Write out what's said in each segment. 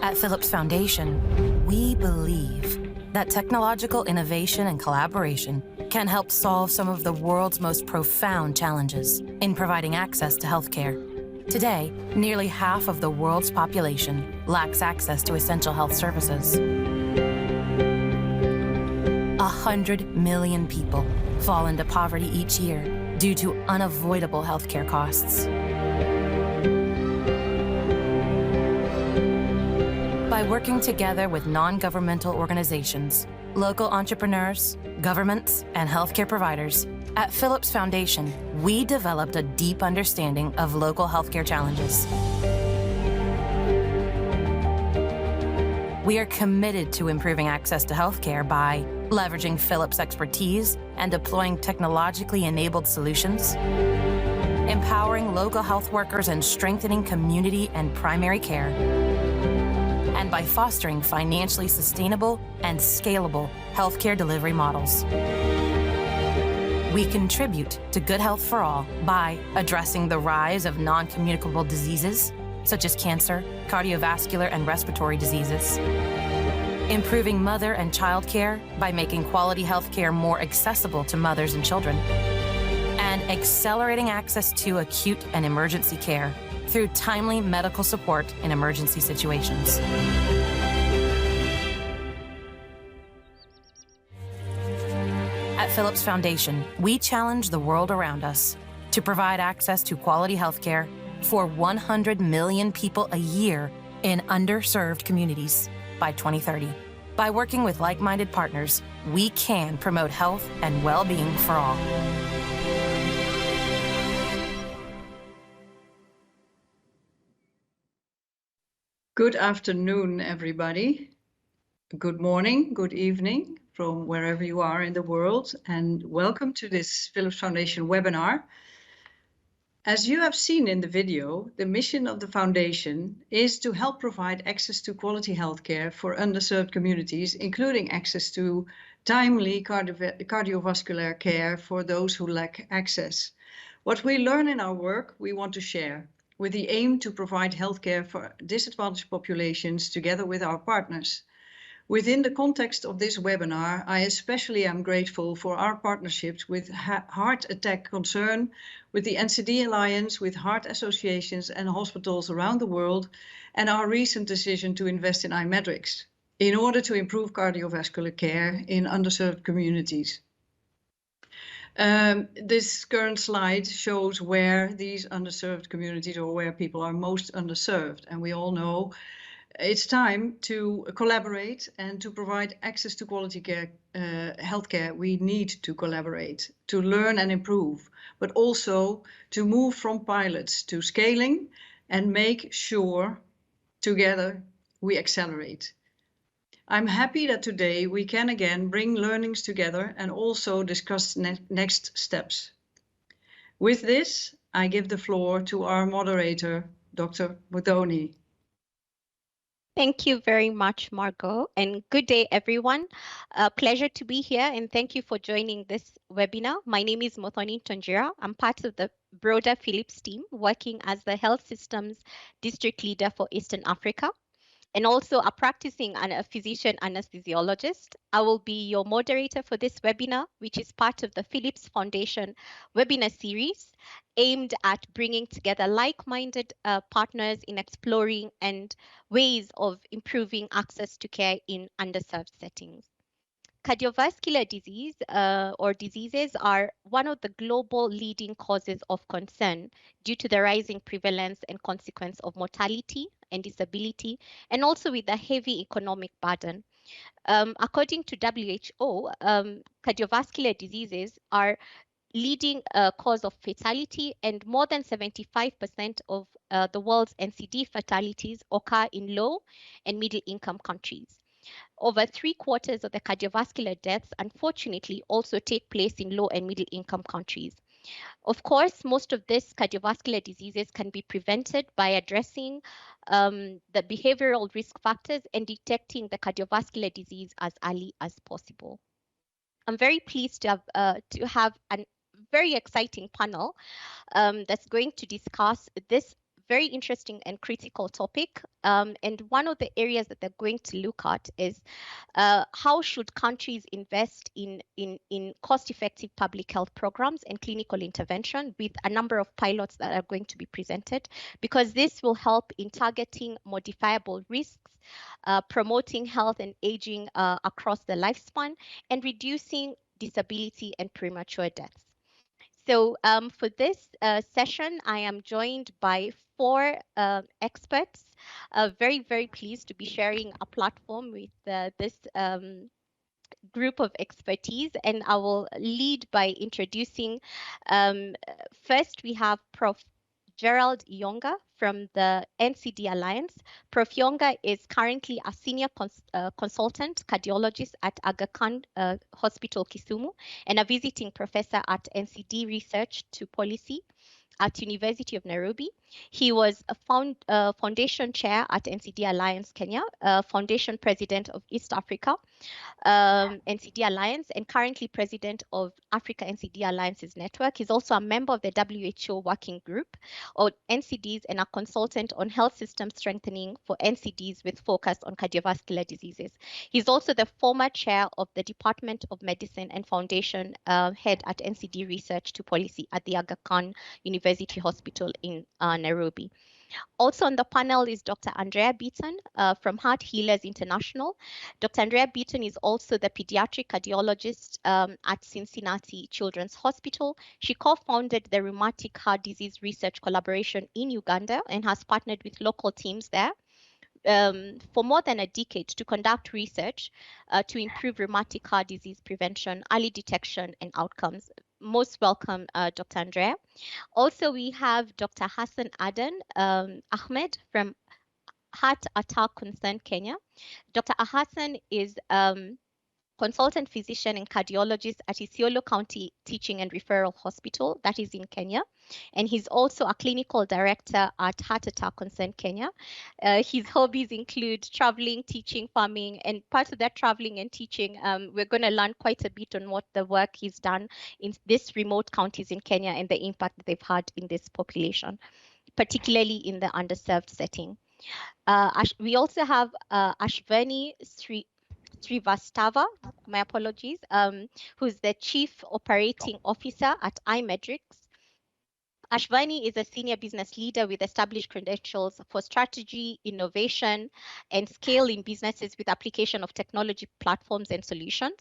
At Philips Foundation, we believe that technological innovation and collaboration can help solve some of the world's most profound challenges in providing access to healthcare. Today, nearly half of the world's population lacks access to essential health services. 100 million people fall into poverty each year due to unavoidable healthcare costs. By working together with non-governmental organizations, local entrepreneurs, governments, and healthcare providers, at Philips Foundation, we developed a deep understanding of local healthcare challenges. We are committed to improving access to healthcare by leveraging Philips' expertise and deploying technologically enabled solutions, empowering local health workers and strengthening community and primary care, and by fostering financially sustainable and scalable healthcare delivery models. We contribute to good health for all by addressing the rise of non-communicable diseases, such as cancer, cardiovascular, and respiratory diseases, improving mother and child care by making quality health care more accessible to mothers and children, and accelerating access to acute and emergency care through timely medical support in emergency situations. At Philips Foundation, we challenge the world around us to provide access to quality health care for 100 million people a year in underserved communities by 2030. By working with like-minded partners, we can promote health and well-being for all. Good afternoon, everybody. Good morning, good evening from wherever you are in the world, and welcome to this Philips Foundation webinar. As you have seen in the video, the mission of the foundation is to help provide access to quality healthcare for underserved communities, including access to timely cardiovascular care for those who lack access. What we learn in our work, we want to share, with the aim to provide healthcare for disadvantaged populations together with our partners. Within the context of this webinar, I especially am grateful for our partnerships with Heart Attack Concern, with the NCD Alliance, with heart associations and hospitals around the world, and our recent decision to invest in iMetrics in order to improve cardiovascular care in underserved communities. This current slide shows where these underserved communities or where people are most underserved, and we all know it's time to collaborate and to provide access to quality care, healthcare. We need to collaborate, to learn and improve, but also to move from pilots to scaling and make sure together we accelerate. I'm happy that today we can again bring learnings together and also discuss next steps. With this, I give the floor to our moderator, Dr. Muthoni. Thank you very much, Margot, and good day, everyone. A pleasure to be here, and thank you for joining this webinar. My name is Muthoni Ntonjira. I'm part of the broader Philips team, working as the Health Systems District Leader for Eastern Africa, and also a practicing and a physician anesthesiologist. I will be your moderator for this webinar, which is part of the Philips Foundation webinar series aimed at bringing together like-minded partners in exploring and ways of improving access to care in underserved settings. Cardiovascular disease or diseases are one of the global leading causes of concern due to the rising prevalence and consequence of mortality and disability, and also with a heavy economic burden. According to WHO, cardiovascular diseases are leading cause of fatality, and more than 75% of the world's NCD fatalities occur in low and middle income countries. Over 3/4 of the cardiovascular deaths, unfortunately, also take place in low and middle income countries. Of course, most of these cardiovascular diseases can be prevented by addressing the behavioral risk factors and detecting the cardiovascular disease as early as possible. I'm very pleased to have a very exciting panel that's going to discuss this very interesting and critical topic. And one of the areas that they're going to look at is how should countries invest in cost-effective public health programs and clinical intervention, with a number of pilots that are going to be presented, because this will help in targeting modifiable risks, promoting health and aging across the lifespan, and reducing disability and premature deaths. So for this session, I am joined by 4 experts. Very, very pleased to be sharing a platform with this group of expertise, and I will lead by introducing, first we have Prof. Gerald Yonga from the NCD Alliance. Prof. Yonga is currently a senior consultant cardiologist at Aga Khan Hospital, Kisumu, and a visiting professor at NCD Research to Policy at University of Nairobi. He was a foundation chair at NCD Alliance Kenya, foundation president of East Africa NCD Alliance, and currently president of Africa NCD Alliances Network. He's also a member of the WHO Working Group on NCDs and a consultant on health system strengthening for NCDs with focus on cardiovascular diseases. He's also the former chair of the Department of Medicine and foundation head at NCD Research to Policy at the Aga Khan University Hospital in Nairobi. Also on the panel is Dr. Andrea Beaton from Heart Healers International. Dr. Andrea Beaton is also the pediatric cardiologist at Cincinnati Children's Hospital. She co-founded the Rheumatic Heart Disease Research Collaboration in Uganda and has partnered with local teams there for more than a decade to conduct research to improve rheumatic heart disease prevention, early detection, and outcomes. Most welcome, Dr. Andrea. Also, we have Dr. Hassan Adan Ahmed from Heart Attack Concern Kenya. Dr. Hassan is consultant physician and cardiologist at Isiolo County Teaching and Referral Hospital, that is in Kenya. And he's also a clinical director at Heart Attack Concern Kenya. His hobbies include traveling, teaching, farming, and part of that traveling and teaching, we're going to learn quite a bit on what the work he's done in these remote counties in Kenya and the impact that they've had in this population, particularly in the underserved setting. We also have Ashvani Srivastava, my apologies, who's the Chief Operating Officer at iMetrics. Ashvani is a senior business leader with established credentials for strategy, innovation, and scale in businesses with application of technology platforms and solutions.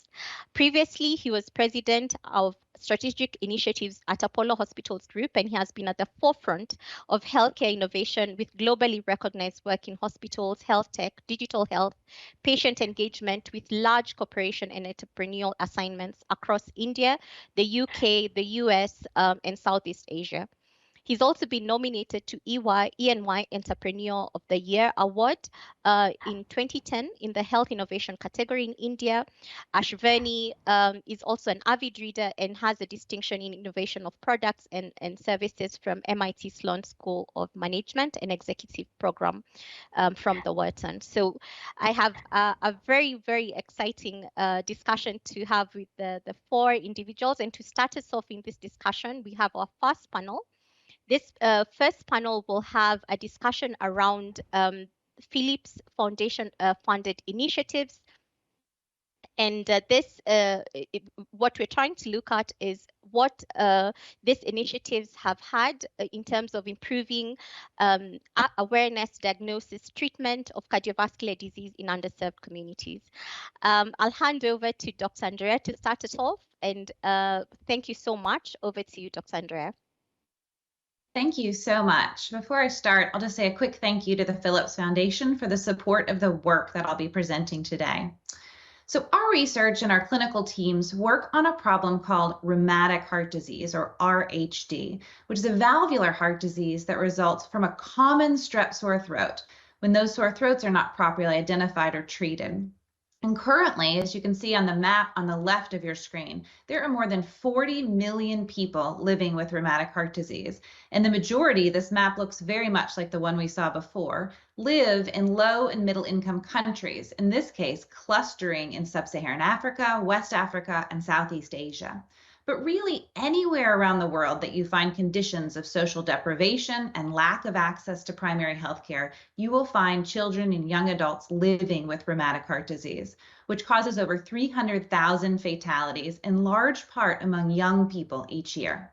Previously, he was president of strategic initiatives at Apollo Hospitals Group, and he has been at the forefront of healthcare innovation with globally recognized work in hospitals, health tech, digital health, patient engagement with large corporation and entrepreneurial assignments across India, the UK, the US, and Southeast Asia. He's also been nominated to EY Entrepreneur of the Year Award in 2010 in the Health Innovation category in India. Ashvani is also an avid reader and has a distinction in innovation of products and services from MIT Sloan School of Management and Executive Program from the Wharton. So I have a very, very exciting discussion to have with the 4 individuals. And to start us off in this discussion, we have our first panel. This first panel will have a discussion around Philips Foundation funded initiatives. And what we're trying to look at is what these initiatives have had in terms of improving awareness, diagnosis, treatment of cardiovascular disease in underserved communities. I'll hand over to Dr. Andrea to start us off. And thank you so much. Over to you, Dr. Andrea. Thank you so much. Before I start, I'll just say a quick thank you to the Philips Foundation for the support of the work that I'll be presenting today. So our research and our clinical teams work on a problem called rheumatic heart disease, or RHD, which is a valvular heart disease that results from a common strep sore throat when those sore throats are not properly identified or treated. And currently, as you can see on the map on the left of your screen, there are more than 40 million people living with rheumatic heart disease. And the majority, this map looks very much like the one we saw before, live in low and middle income countries, in this case, clustering in sub-Saharan Africa, West Africa, and Southeast Asia. But really, anywhere around the world that you find conditions of social deprivation and lack of access to primary health care, you will find children and young adults living with rheumatic heart disease, which causes over 300,000 fatalities, in large part among young people each year.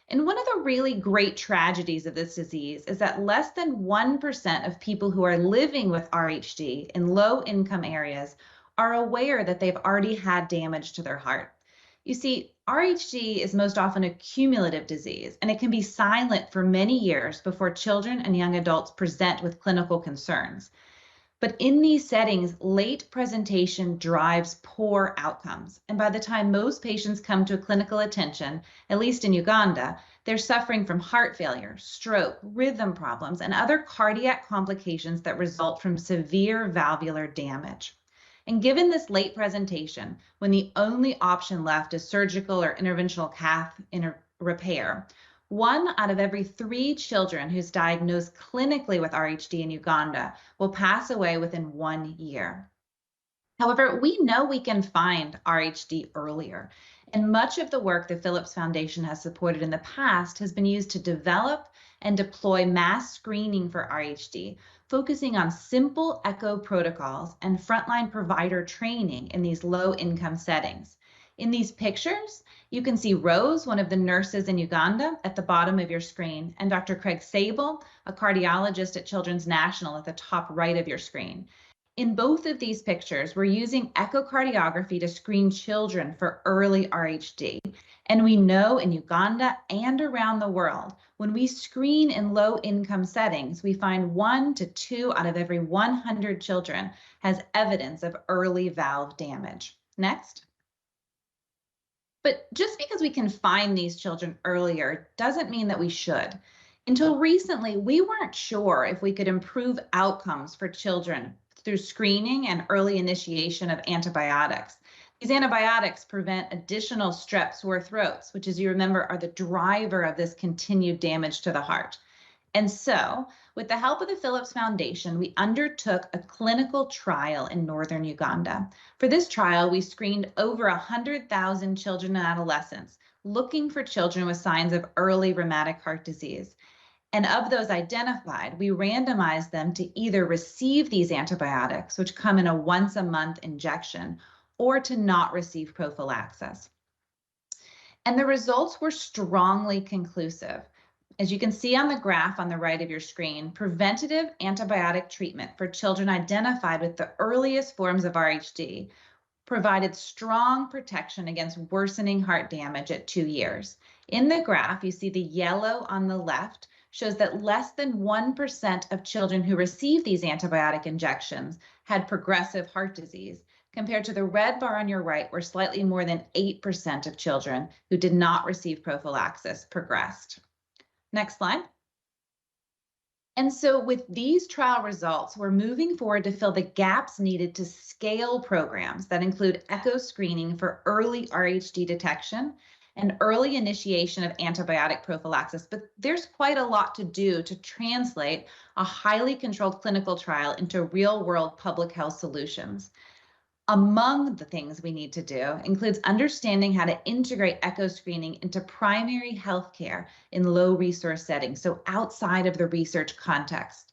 And one of the really great tragedies of this disease is that less than 1% of people who are living with RHD in low-income areas are aware that they've already had damage to their heart. You see, RHD is most often a cumulative disease, and it can be silent for many years before children and young adults present with clinical concerns. But in these settings, late presentation drives poor outcomes. And by the time most patients come to clinical attention, at least in Uganda, they're suffering from heart failure, stroke, rhythm problems, and other cardiac complications that result from severe valvular damage. And given this late presentation, when the only option left is surgical or interventional cath repair, 1 out of every 3 children who's diagnosed clinically with RHD in Uganda will pass away within 1 year. However, we know we can find RHD earlier, and much of the work the Philips Foundation has supported in the past has been used to develop and deploy mass screening for RHD, focusing on simple echo protocols and frontline provider training in these low-income settings. In these pictures, you can see Rose, one of the nurses in Uganda, at the bottom of your screen, and Dr. Craig Sable, a cardiologist at Children's National, at the top right of your screen. In both of these pictures, we're using echocardiography to screen children for early RHD. And we know in Uganda and around the world, when we screen in low-income settings, we find 1 to 2 out of every 100 children has evidence of early valve damage. Next. But just because we can find these children earlier doesn't mean that we should. Until recently, we weren't sure if we could improve outcomes for children through screening and early initiation of antibiotics. These antibiotics prevent additional strep sore throats, which, as you remember, are the driver of this continued damage to the heart. And so, with the help of the Philips Foundation, we undertook a clinical trial in northern Uganda. For this trial, we screened over 100,000 children and adolescents, looking for children with signs of early rheumatic heart disease. And of those identified, we randomized them to either receive these antibiotics, which come in a once-a-month injection, or to not receive prophylaxis. And the results were strongly conclusive. As you can see on the graph on the right of your screen, preventative antibiotic treatment for children identified with the earliest forms of RHD provided strong protection against worsening heart damage at 2 years. In the graph, you see the yellow on the left shows that less than 1% of children who received these antibiotic injections had progressive heart disease, compared to the red bar on your right, where slightly more than 8% of children who did not receive prophylaxis progressed. Next slide. And so with these trial results, we're moving forward to fill the gaps needed to scale programs that include echo screening for early RHD detection and early initiation of antibiotic prophylaxis. But there's quite a lot to do to translate a highly controlled clinical trial into real-world public health solutions. Among the things we need to do includes understanding how to integrate echo screening into primary health care in low resource settings, so outside of the research context.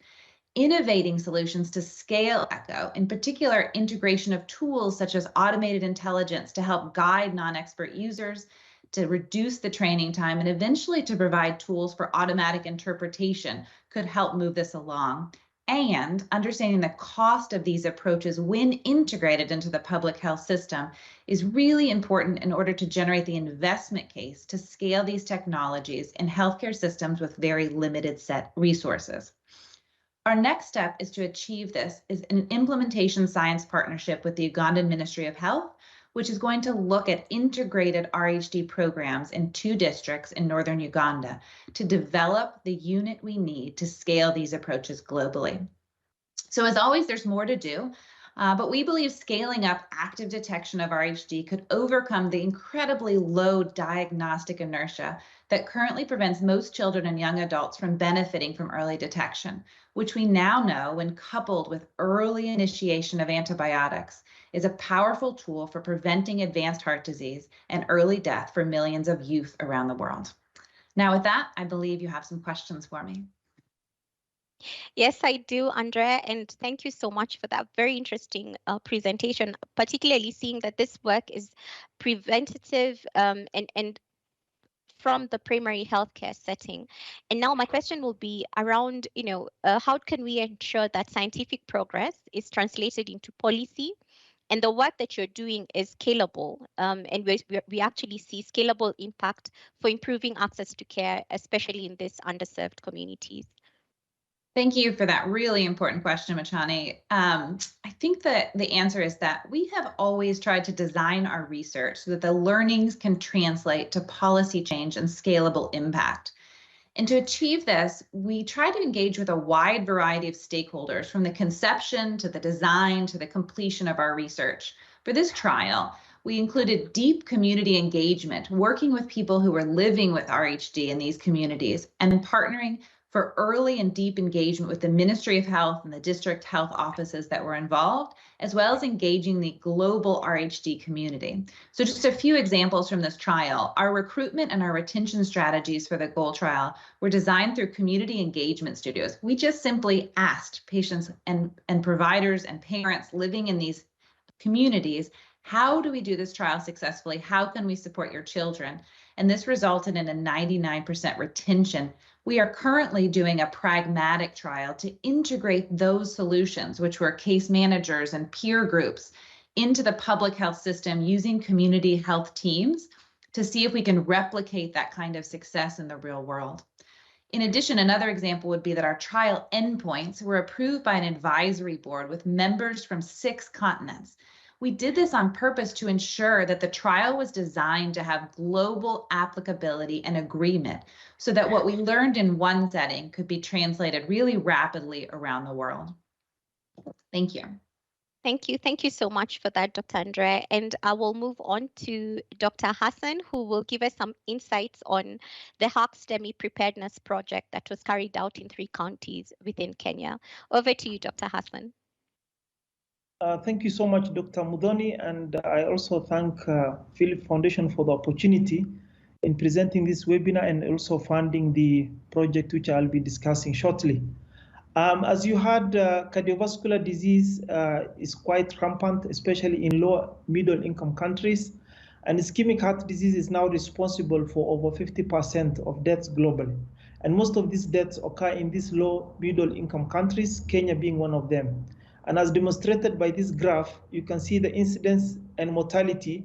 Innovating solutions to scale echo, in particular integration of tools such as automated intelligence to help guide non-expert users, to reduce the training time, and eventually to provide tools for automatic interpretation could help move this along. And understanding the cost of these approaches when integrated into the public health system is really important in order to generate the investment case to scale these technologies in healthcare systems with very limited set resources. Our next step is to achieve this is an implementation science partnership with the Ugandan Ministry of Health, which is going to look at integrated RHD programs in 2 districts in northern Uganda to develop the unit we need to scale these approaches globally. So as always, there's more to do, but we believe scaling up active detection of RHD could overcome the incredibly low diagnostic inertia that currently prevents most children and young adults from benefiting from early detection, which we now know, when coupled with early initiation of antibiotics, is a powerful tool for preventing advanced heart disease and early death for millions of youth around the world. Now, with that, I believe you have some questions for me. Yes, I do, Andrea, and thank you so much for that very interesting presentation, particularly seeing that this work is preventative and from the primary healthcare setting. And now my question will be around, how can we ensure that scientific progress is translated into policy and the work that you're doing is scalable, and we actually see scalable impact for improving access to care, especially in these underserved communities? Thank you for that really important question, Muthoni. I think that the answer is that we have always tried to design our research so that the learnings can translate to policy change and scalable impact. And to achieve this, we try to engage with a wide variety of stakeholders, from the conception to the design to the completion of our research. For this trial, we included deep community engagement, working with people who were living with RHD in these communities, and partnering for early and deep engagement with the Ministry of Health and the district health offices that were involved, as well as engaging the global RHD community. So just a few examples from this trial. Our recruitment and our retention strategies for the GOAL trial were designed through community engagement studios. We just simply asked patients and providers and parents living in these communities, how do we do this trial successfully? How can we support your children? And this resulted in a 99% retention. We are currently doing a pragmatic trial to integrate those solutions, which were case managers and peer groups, into the public health system using community health teams to see if we can replicate that kind of success in the real world. In addition, another example would be that our trial endpoints were approved by an advisory board with members from 6 continents. We did this on purpose to ensure that the trial was designed to have global applicability and agreement, so that what we learned in one setting could be translated really rapidly around the world. Thank you. Thank you. Thank you so much for that, Dr. Andrea. And I will move on to Dr. Hassan, who will give us some insights on the Heart STEMI preparedness project that was carried out in 3 counties within Kenya. Over to you, Dr. Hassan. Thank you so much, Dr. Muthoni, and I also thank Philip Foundation for the opportunity in presenting this webinar and also funding the project which I'll be discussing shortly. As you heard, cardiovascular disease is quite rampant, especially in low middle income countries, and ischemic heart disease is now responsible for over 50% of deaths globally. And most of these deaths occur in these low middle income countries, Kenya being one of them. And as demonstrated by this graph, you can see the incidence and mortality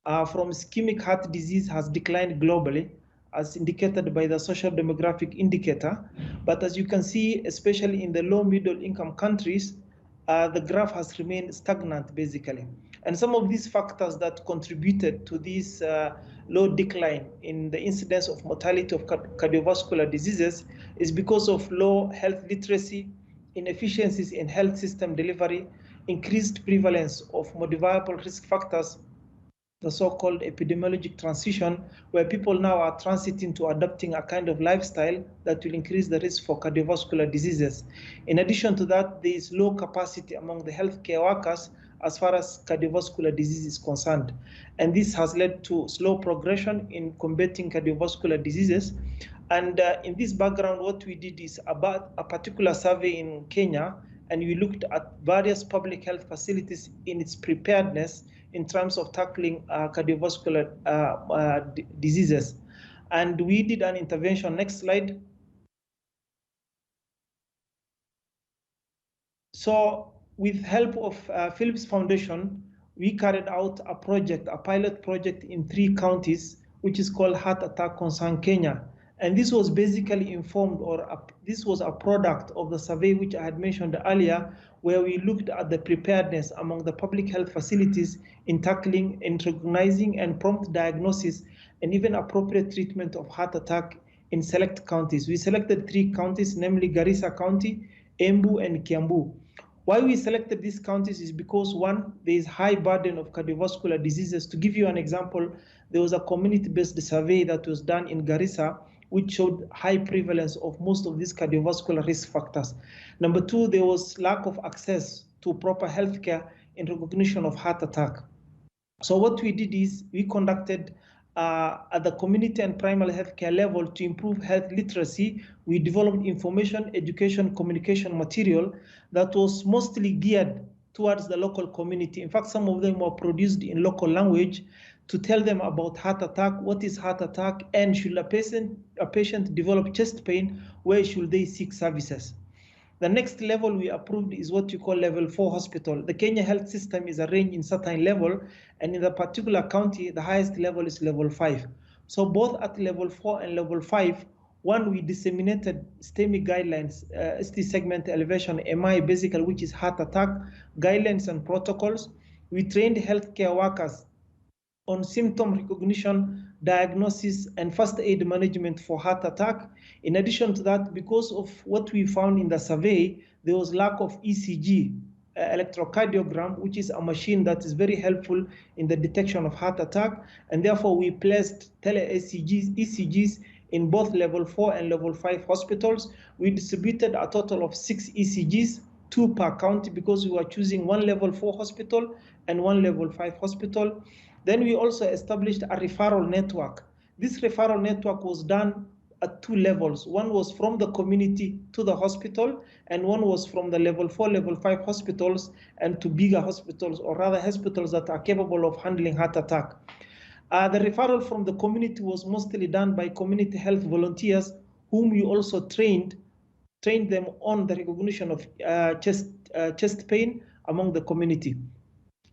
from ischemic heart disease has declined globally, as indicated by the social demographic indicator. But as you can see, especially in the low middle income countries, the graph has remained stagnant basically. And some of these factors that contributed to this low decline in the incidence of mortality of cardiovascular diseases is because of low health literacy, inefficiencies in health system delivery, increased prevalence of modifiable risk factors, the so-called epidemiologic transition, where people now are transiting to adopting a kind of lifestyle that will increase the risk for cardiovascular diseases. In addition to that, there is low capacity among the healthcare workers as far as cardiovascular disease is concerned. And this has led to slow progression in combating cardiovascular diseases. And in this background, what we did is about a particular survey in Kenya, and we looked at various public health facilities in its preparedness in terms of tackling cardiovascular diseases. And we did an intervention. Next slide. So with help of Philips Foundation, we carried out a project, a pilot project in 3 counties, which is called Heart Attack Concern Kenya. And this was basically informed, this was a product of the survey which I had mentioned earlier, where we looked at the preparedness among the public health facilities in tackling and recognizing and prompt diagnosis and even appropriate treatment of heart attack in select counties. We selected 3 counties, namely Garissa County, Embu, and Kiambu. Why we selected these counties is because, one, there is high burden of cardiovascular diseases. To give you an example, there was a community-based survey that was done in Garissa, which showed high prevalence of most of these cardiovascular risk factors. Number two, there was lack of access to proper healthcare in recognition of heart attack. So what we did is we conducted at the community and primary healthcare level to improve health literacy. We developed information, education, communication material that was mostly geared towards the local community. In fact, some of them were produced in local language to tell them about heart attack, what is heart attack, and should a patient develop chest pain, where should they seek services. The next level we approved is what you call level 4 hospital. The Kenya health system is arranged in certain level, and in the particular county, the highest level is level 5. So both at level 4 and level 5, one, we disseminated STEMI guidelines, ST segment elevation, MI basically, which is heart attack, guidelines and protocols. We trained healthcare workers on symptom recognition, diagnosis, and first aid management for heart attack. In addition to that, because of what we found in the survey, there was lack of ECG, electrocardiogram, which is a machine that is very helpful in the detection of heart attack, and therefore we placed ECGs in both level 4 and level 5 hospitals. We distributed a total of 6 ECGs, 2 per county, because we were choosing 1 level 4 hospital and 1 level 5 hospital. Then we also established a referral network. This referral network was done at 2 levels. One was from the community to the hospital, and one was from the level 4, level 5 hospitals and to bigger hospitals, or rather hospitals that are capable of handling heart attack. The referral from the community was mostly done by community health volunteers, whom we also trained them on the recognition of chest pain among the community.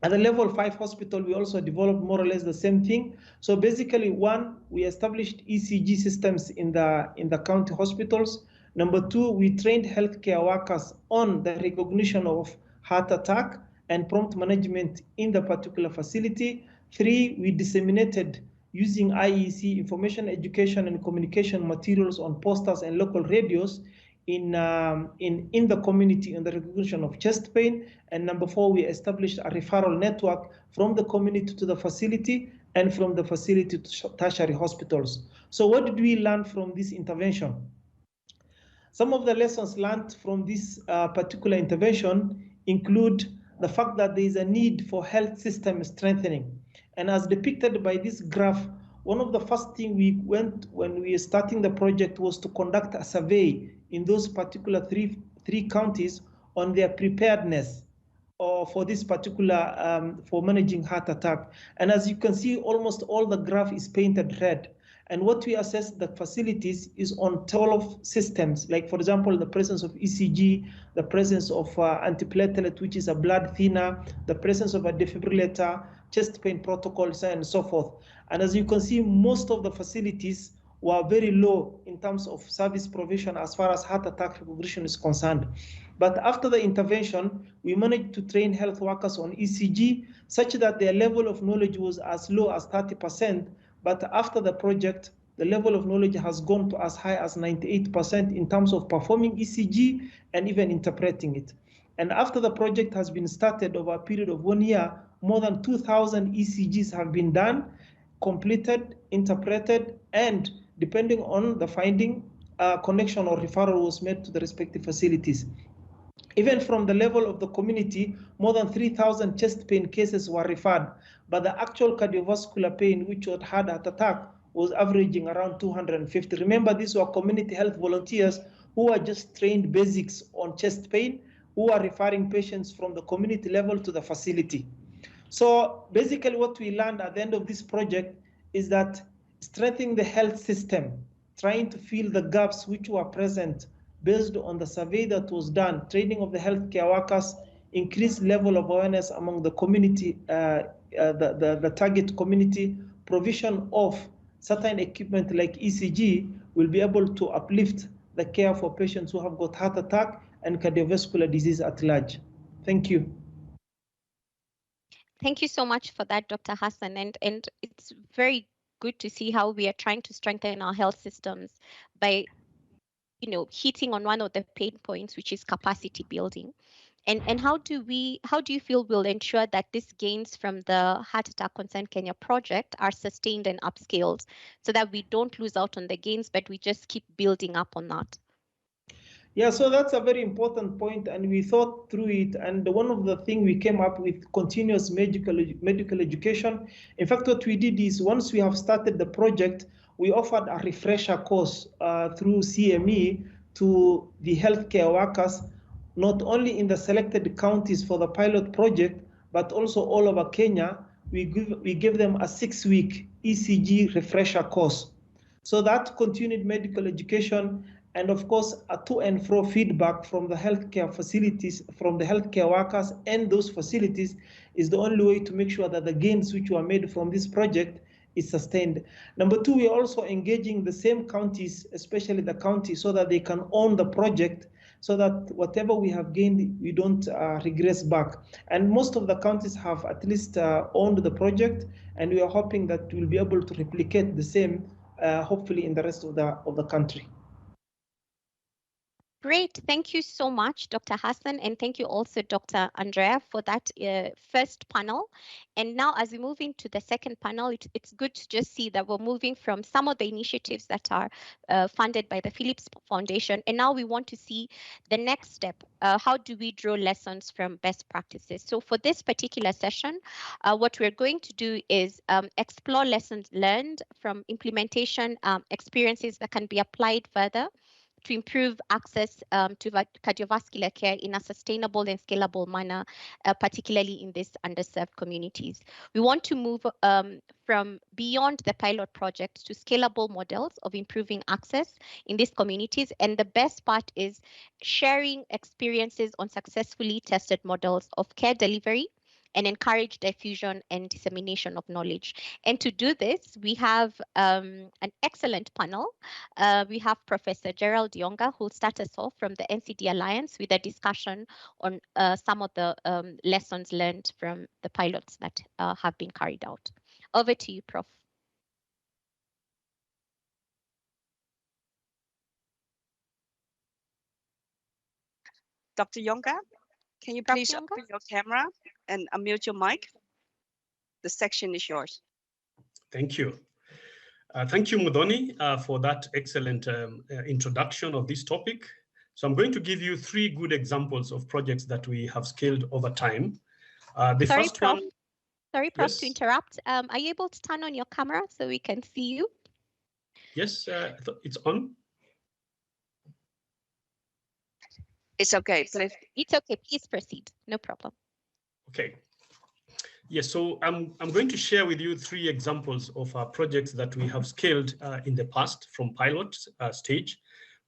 At the level 5 hospital, we also developed more or less the same thing. So basically, one, we established ECG systems in the county hospitals. Number two, we trained healthcare workers on the recognition of heart attack and prompt management in the particular facility. 3, we disseminated using IEC, information, education, and communication materials on posters and local radios in the community in the recognition of chest pain. And number 4, we established a referral network from the community to the facility and from the facility to tertiary hospitals. So what did we learn from this intervention? Some of the lessons learned from this particular intervention include the fact that there is a need for health system strengthening. And as depicted by this graph, one of the first things we went when we were starting the project was to conduct a survey in those particular three counties on their preparedness for this particular, for managing heart attack. And as you can see, almost all the graph is painted red. And what we assess the facilities is on 12 systems, like for example, the presence of ECG, the presence of antiplatelet, which is a blood thinner, the presence of a defibrillator, chest pain protocols, and so forth. And as you can see, most of the facilities were very low in terms of service provision as far as heart attack recognition is concerned. But after the intervention, we managed to train health workers on ECG such that their level of knowledge was as low as 30%. But after the project, the level of knowledge has gone to as high as 98% in terms of performing ECG and even interpreting it. And after the project has been started over a period of 1 year, more than 2,000 ECGs have been done, completed, interpreted, and depending on the finding, connection or referral was made to the respective facilities. Even from the level of the community, more than 3,000 chest pain cases were referred, but the actual cardiovascular pain, which had heart attack, was averaging around 250. Remember, these were community health volunteers who were just trained basics on chest pain, who are referring patients from the community level to the facility. So basically what we learned at the end of this project is that strengthening the health system, trying to fill the gaps which were present based on the survey that was done, training of the healthcare workers, increased level of awareness among the community, the target community, provision of certain equipment like ECG will be able to uplift the care for patients who have got heart attack and cardiovascular disease at large. Thank you. Thank you so much for that, Dr. Hassan. And it's very good to see how we are trying to strengthen our health systems by, hitting on one of the pain points, which is capacity building. And how do you feel we'll ensure that these gains from the Heart Attack Concern Kenya project are sustained and upscaled so that we don't lose out on the gains, but we just keep building up on that? Yeah, so that's a very important point, and we thought through it. And one of the things we came up with continuous medical education. In fact, what we did is once we have started the project, we offered a refresher course through CME to the healthcare workers, not only in the selected counties for the pilot project, but also all over Kenya. We give them a 6-week ECG refresher course. So that continued medical education, and of course, a to and fro feedback from the healthcare facilities, from the healthcare workers and those facilities, is the only way to make sure that the gains which were made from this project is sustained. Number two, we are also engaging the same counties, especially the counties, so that they can own the project, so that whatever we have gained, we don't regress back. And most of the counties have at least owned the project, and we are hoping that we'll be able to replicate the same, hopefully in the rest of the country. Great. Thank you so much, Dr. Hassan, and thank you also, Dr. Andrea, for that first panel. And now as we move into the second panel, it's good to just see that we're moving from some of the initiatives that are funded by the Philips Foundation, and now we want to see the next step. How do we draw lessons from best practices? So for this particular session, what we're going to do is explore lessons learned from implementation experiences that can be applied further to improve access to cardiovascular care in a sustainable and scalable manner, particularly in these underserved communities. We want to move from beyond the pilot project to scalable models of improving access in these communities. And the best part is sharing experiences on successfully tested models of care delivery and encourage diffusion and dissemination of knowledge. And to do this, we have an excellent panel. We have Professor Gerald Yonga, who will start us off from the NCD Alliance with a discussion on some of the lessons learned from the pilots that have been carried out. Over to you, Prof. Dr. Yonga, can you please open your camera and unmute your mic? The section is yours. Thank you. Thank you, Muthoni, for that excellent introduction of this topic. So I'm going to give you 3 good examples of projects that we have scaled over time. First one. Sorry, Prof, to interrupt. Are you able to turn on your camera so we can see you? Yes, it's on. It's okay. Please. It's okay. Please proceed. No problem. Okay. Yes, so I'm going to share with you 3 examples of projects that we have scaled in the past from pilot stage.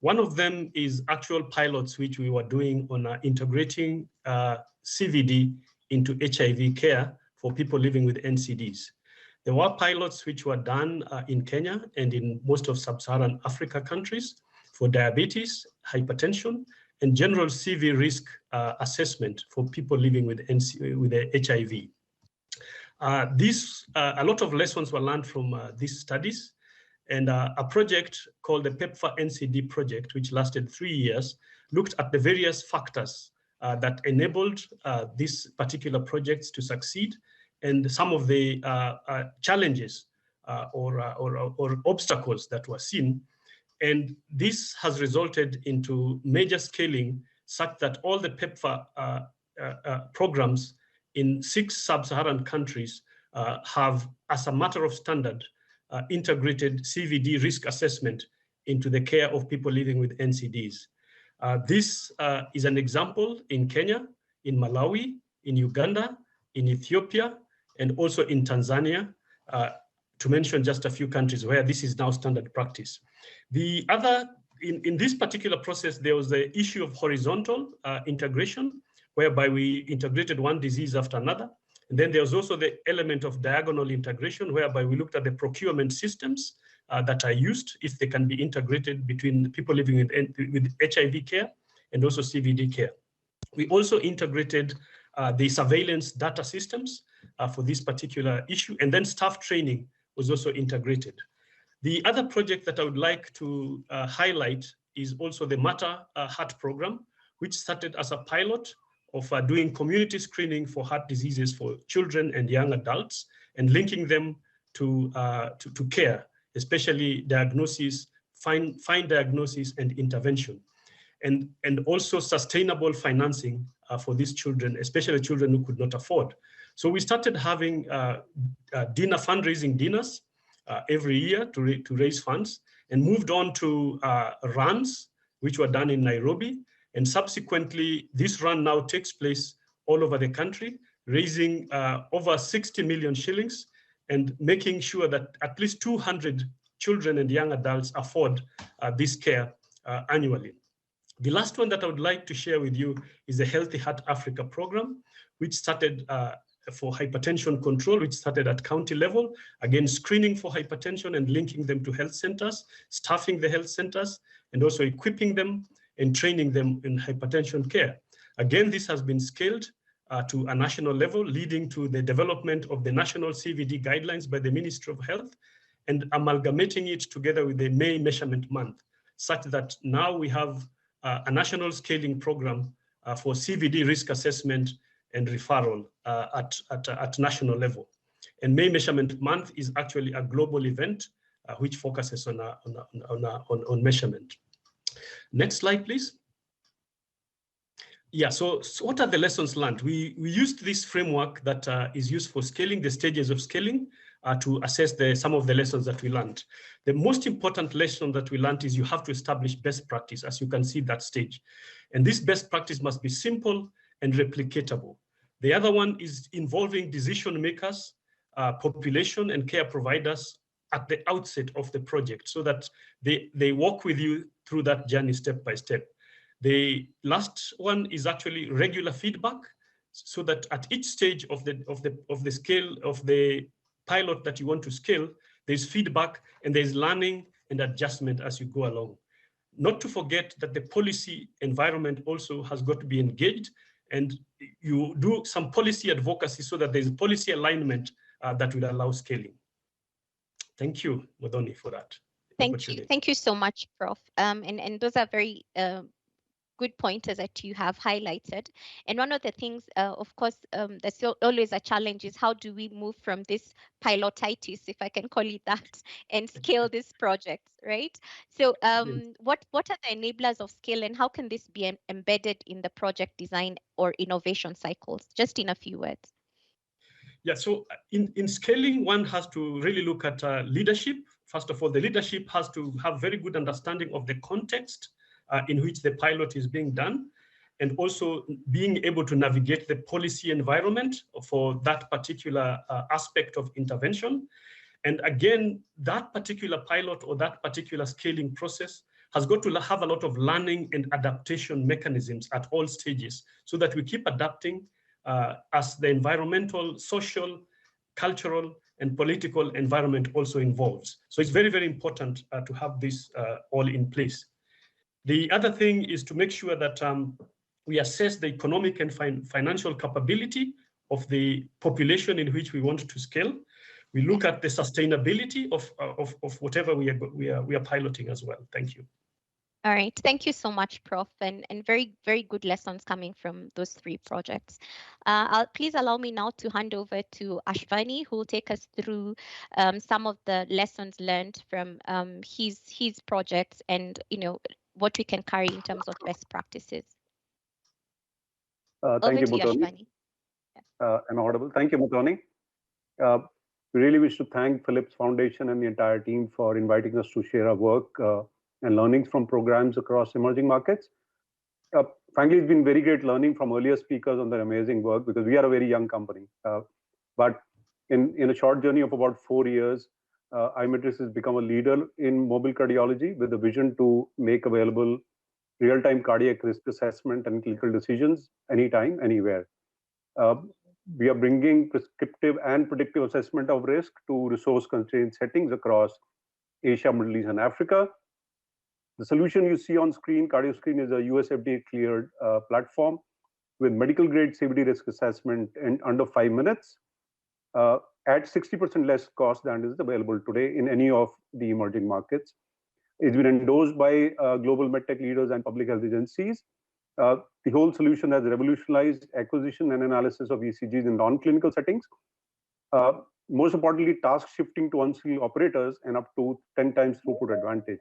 One of them is actual pilots which we were doing on integrating CVD into HIV care for people living with NCDs. There were pilots which were done in Kenya and in most of sub-Saharan Africa countries for diabetes, hypertension, and general CV risk assessment for people living with HIV. A lot of lessons were learned from these studies, and a project called the PEPFAR NCD project, which lasted 3 years, looked at the various factors that enabled these particular projects to succeed, and some of the challenges or obstacles that were seen. And this has resulted into major scaling such that all the PEPFAR programs in 6 sub-Saharan countries have, as a matter of standard, integrated CVD risk assessment into the care of people living with NCDs. This is an example in Kenya, in Malawi, in Uganda, in Ethiopia, and also in Tanzania, to mention just a few countries where this is now standard practice. The other, in this particular process, there was the issue of horizontal integration, whereby we integrated one disease after another. And then there was also the element of diagonal integration, whereby we looked at the procurement systems that are used, if they can be integrated between people living with HIV care and also CVD care. We also integrated the surveillance data systems for this particular issue, and then staff training was also integrated. The other project that I would like to highlight is also the Matter Heart program, which started as a pilot of doing community screening for heart diseases for children and young adults and linking them to care, especially diagnosis, fine diagnosis and intervention, and also sustainable financing for these children, especially children who could not afford. So we started having fundraising dinners every year to raise funds, and moved on to runs, which were done in Nairobi. And subsequently, this run now takes place all over the country, raising over 60 million shillings and making sure that at least 200 children and young adults afford this care annually. The last one that I would like to share with you is the Healthy Heart Africa program, which started for hypertension control, which started at county level, again, screening for hypertension and linking them to health centers, staffing the health centers, and also equipping them and training them in hypertension care. Again, this has been scaled to a national level, leading to the development of the national CVD guidelines by the Ministry of Health and amalgamating it together with the May Measurement Month, such that now we have a national scaling program for CVD risk assessment and referral at national level. And May Measurement Month is actually a global event which focuses on measurement. Next slide, please. Yeah, so what are the lessons learned? We used this framework that is used for scaling, the stages of scaling, to assess some of the lessons that we learned. The most important lesson that we learned is you have to establish best practice, as you can see that stage. And this best practice must be simple and replicatable. The other one is involving decision makers, population and care providers at the outset of the project so that they walk with you through that journey step by step. The last one is actually regular feedback, so that at each stage of the scale of the pilot that you want to scale, there's feedback and there's learning and adjustment as you go along. Not to forget that the policy environment also has got to be engaged, and you do some policy advocacy so that there's policy alignment that will allow scaling. Thank you, Muthoni, for that. Thank you so much, Prof. And those are very good pointers that you have highlighted. And one of the things, of course, that's always a challenge is how do we move from this pilotitis, if I can call it that, and scale these projects, right? So what are the enablers of scale, and how can this be embedded in the project design or innovation cycles? Just in a few words. Yeah, so in scaling, one has to really look at leadership. First of all, the leadership has to have very good understanding of the context in which the pilot is being done, and also being able to navigate the policy environment for that particular aspect of intervention. And again, that particular pilot or that particular scaling process has got to have a lot of learning and adaptation mechanisms at all stages so that we keep adapting as the environmental, social, cultural, and political environment also evolves. So it's very, very important to have this all in place. The other thing is to make sure that we assess the economic and financial capability of the population in which we want to scale. We look at the sustainability of whatever we are piloting as well. Thank you. All right, thank you so much, Prof. And very, very good lessons coming from those three projects. Please allow me now to hand over to Ashwani, who will take us through some of the lessons learned from his projects and what we can carry in terms of best practices. Thank you, Muthoni. I'm audible. Thank you, Muthoni. We really wish to thank Philips Foundation and the entire team for inviting us to share our work and learnings from programs across emerging markets. Frankly, it's been very great learning from earlier speakers on their amazing work because we are a very young company. But in a short journey of about 4 years, iMetrix has become a leader in mobile cardiology with a vision to make available real-time cardiac risk assessment and clinical decisions anytime, anywhere. We are bringing prescriptive and predictive assessment of risk to resource-constrained settings across Asia, Middle East, and Africa. The solution you see on screen, CardioScreen, is a US FDA-cleared platform with medical-grade CVD risk assessment in under 5 minutes at 60% less cost than is available today in any of the emerging markets. It's been endorsed by global medtech leaders and public health agencies The whole solution has revolutionized acquisition and analysis of ECGs in non-clinical settings. Most importantly, task shifting to unskilled operators and up to 10 times throughput advantage.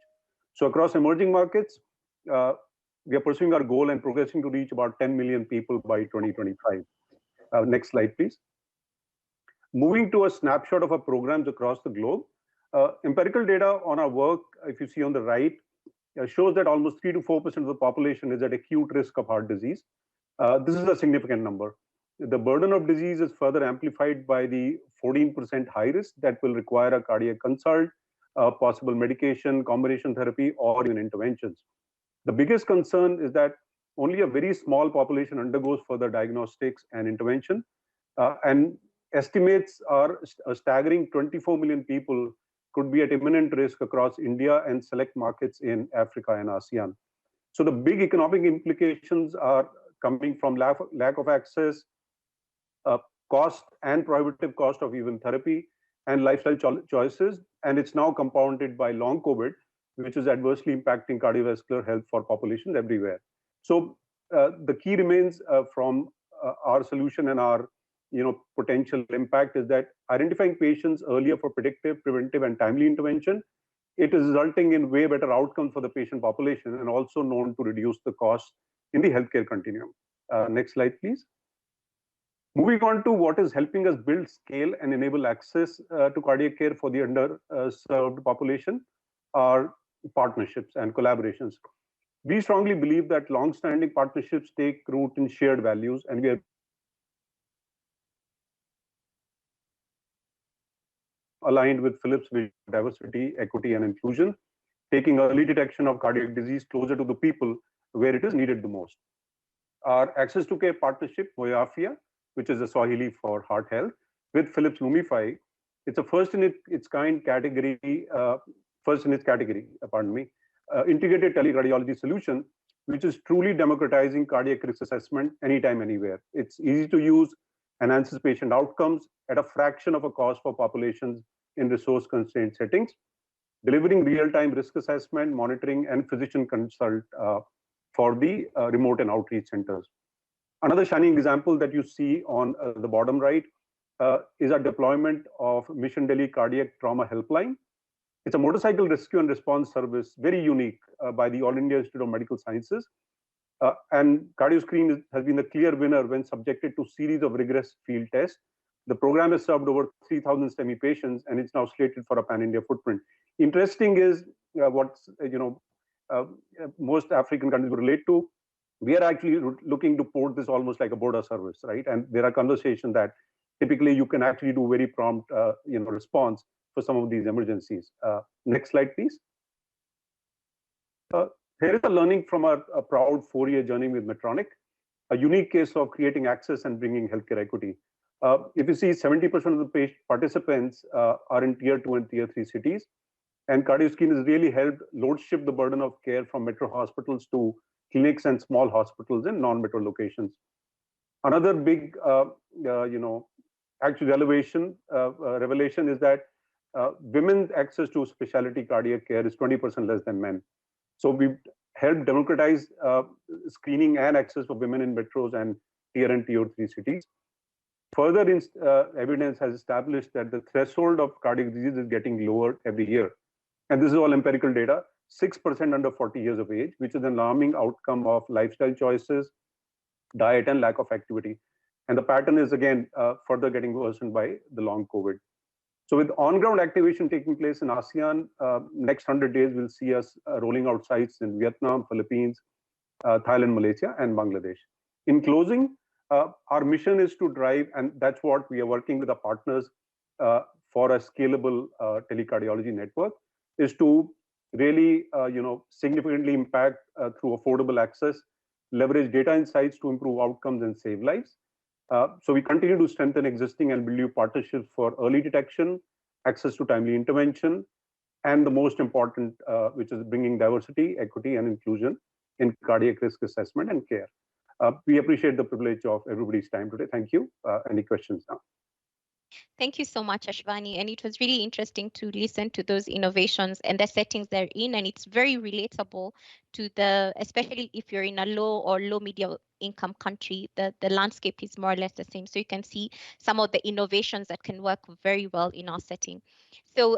So across emerging markets, we are pursuing our goal and progressing to reach about 10 million people by 2025. Next slide, please. Moving to a snapshot of our programs across the globe, empirical data on our work, if you see on the right, shows that almost 3 to 4% of the population is at acute risk of heart disease. This is a significant number. The burden of disease is further amplified by the 14% high risk that will require a cardiac consult, possible medication, combination therapy, or even interventions. The biggest concern is that only a very small population undergoes further diagnostics and intervention, and estimates are a staggering 24 million people could be at imminent risk across India and select markets in Africa and ASEAN. So the big economic implications are coming from lack of access, cost and prohibitive cost of even therapy, and lifestyle choices, and it's now compounded by long COVID, which is adversely impacting cardiovascular health for populations everywhere. So the key remains from our solution and our potential impact is that identifying patients earlier for predictive, preventive, and timely intervention, it is resulting in way better outcomes for the patient population and also known to reduce the cost in the healthcare continuum. Next slide, please. Moving on to what is helping us build scale and enable access to cardiac care for the underserved population are partnerships and collaborations. We strongly believe that long-standing partnerships take root in shared values, and we are aligned with Philips' vision of diversity, equity, and inclusion, taking early detection of cardiac disease closer to the people where it is needed the most. Our Access to Care partnership, Moyafia, which is a Swahili for heart health, with Philips Lumify, it's a first in its category, integrated telecardiology solution, which is truly democratizing cardiac risk assessment anytime, anywhere. It's easy to use, enhances patient outcomes at a fraction of a cost for populations in resource-constrained settings, delivering real-time risk assessment, monitoring, and physician consult for the remote and outreach centers. Another shining example that you see on the bottom right is our deployment of Mission Delhi Cardiac Trauma Helpline. It's a motorcycle rescue and response service, very unique by the All India Institute of Medical Sciences. And CardioScreen has been the clear winner when subjected to series of rigorous field tests. The program has served over 3,000 STEMI patients, and it's now slated for a pan-India footprint. Interesting is what's most African countries would relate to. We are actually looking to port this almost like a border service, right? And there are conversations that typically you can actually do very prompt, response for some of these emergencies. Next slide, please. Here is a learning from a proud 4-year journey with Medtronic, a unique case of creating access and bringing healthcare equity. If you see, 70% of the participants are in tier 2 and tier 3 cities, and CardioScreen has really helped load shift the burden of care from metro hospitals to clinics and small hospitals in non-metro locations. Another big, actual revelation is that women's access to specialty cardiac care is 20% less than men. So we've helped democratize screening and access for women in metros and tier 3 cities. Further evidence has established that the threshold of cardiac disease is getting lower every year. And this is all empirical data, 6% under 40 years of age, which is an alarming outcome of lifestyle choices, diet, and lack of activity. And the pattern is, again, further getting worsened by the long COVID. So with on-ground activation taking place in ASEAN, next 100 days, we'll see us rolling out sites in Vietnam, Philippines, Thailand, Malaysia, and Bangladesh. In closing, our mission is to drive, and that's what we are working with our partners for a scalable telecardiology network, is to really significantly impact through affordable access, leverage data insights to improve outcomes and save lives. So we continue to strengthen existing and build new partnerships for early detection, access to timely intervention, and the most important, which is bringing diversity, equity, and inclusion in cardiac risk assessment and care. We appreciate the privilege of everybody's time today. Thank you. Any questions now? Thank you so much, Ashwani. And it was really interesting to listen to those innovations and the settings they're in. And it's very relatable to especially if you're in a low medium income country, the landscape is more or less the same. So you can see some of the innovations that can work very well in our setting. So,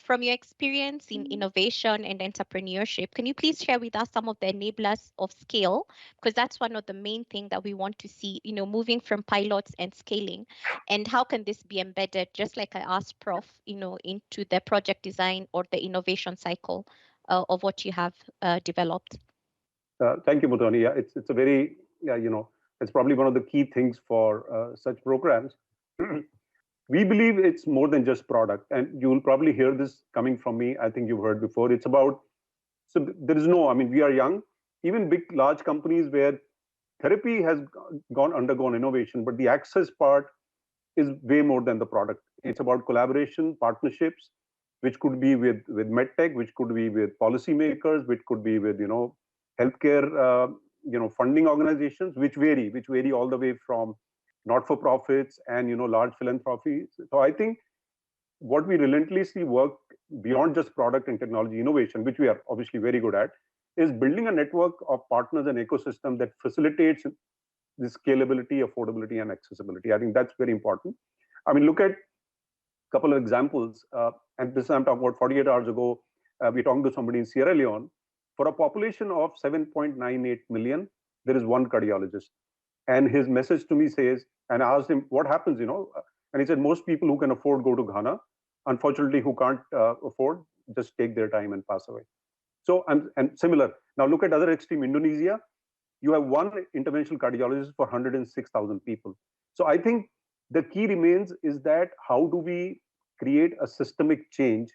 from your experience in innovation and entrepreneurship, can you please share with us some of the enablers of scale? Because that's one of the main things that we want to see, moving from pilots and scaling. And how can this be embedded, just like I asked Prof, into the project design or the innovation cycle of what you have developed? Thank you, Muthoni. Yeah, it's a very, it's probably one of the key things for such programs. We believe it's more than just product, and you will probably hear this coming from me. I think you've heard before. It's about, so there is no, I mean, we are young, even big, large companies where therapy has undergone innovation, but the access part is way more than the product. It's about collaboration, partnerships, which could be with medtech, which could be with policymakers, which could be with healthcare funding organizations, which vary all the way from not-for-profits and large philanthropies. So I think what we relentlessly work beyond just product and technology innovation, which we are obviously very good at, is building a network of partners and ecosystem that facilitates the scalability, affordability, and accessibility. I think that's very important. I mean, look at a couple of examples. And this I'm talking about 48 hours ago, we're talking to somebody in Sierra Leone. For a population of 7.98 million, there is one cardiologist. And his message to me says, and I asked him, what happens, And he said, most people who can afford go to Ghana. Unfortunately, who can't afford, just take their time and pass away. So, and similar. Now look at other extreme, Indonesia. You have one interventional cardiologist for 106,000 people. So I think the key remains is that how do we create a systemic change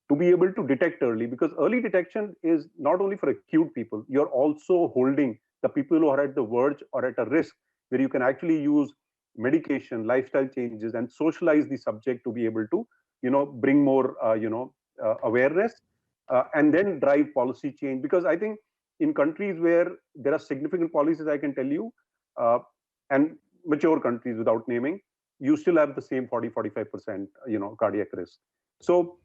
to be able to detect early? Because early detection is not only for acute people, you're also holding the people who are at the verge or at a risk, where you can actually use medication, lifestyle changes, and socialize the subject to be able to, bring more, awareness, and then drive policy change. Because I think in countries where there are significant policies, I can tell you, and mature countries without naming, you still have the same 40-45%, cardiac risk. So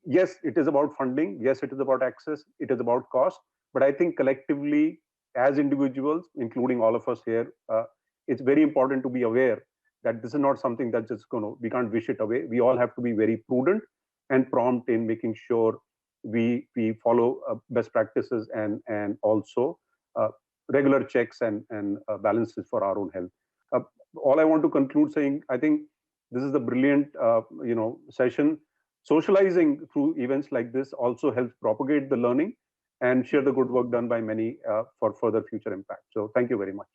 yes, it is about funding. Yes, it is about access. It is about cost. But I think collectively, as individuals, including all of us here, it's very important to be aware that this is not something that's just we can't wish it away. We all have to be very prudent and prompt in making sure we follow best practices and also regular checks and balances for our own health. All I want to conclude saying, I think this is a brilliant session. Socializing through events like this also helps propagate the learning and share the good work done by many for further future impact. So thank you very much.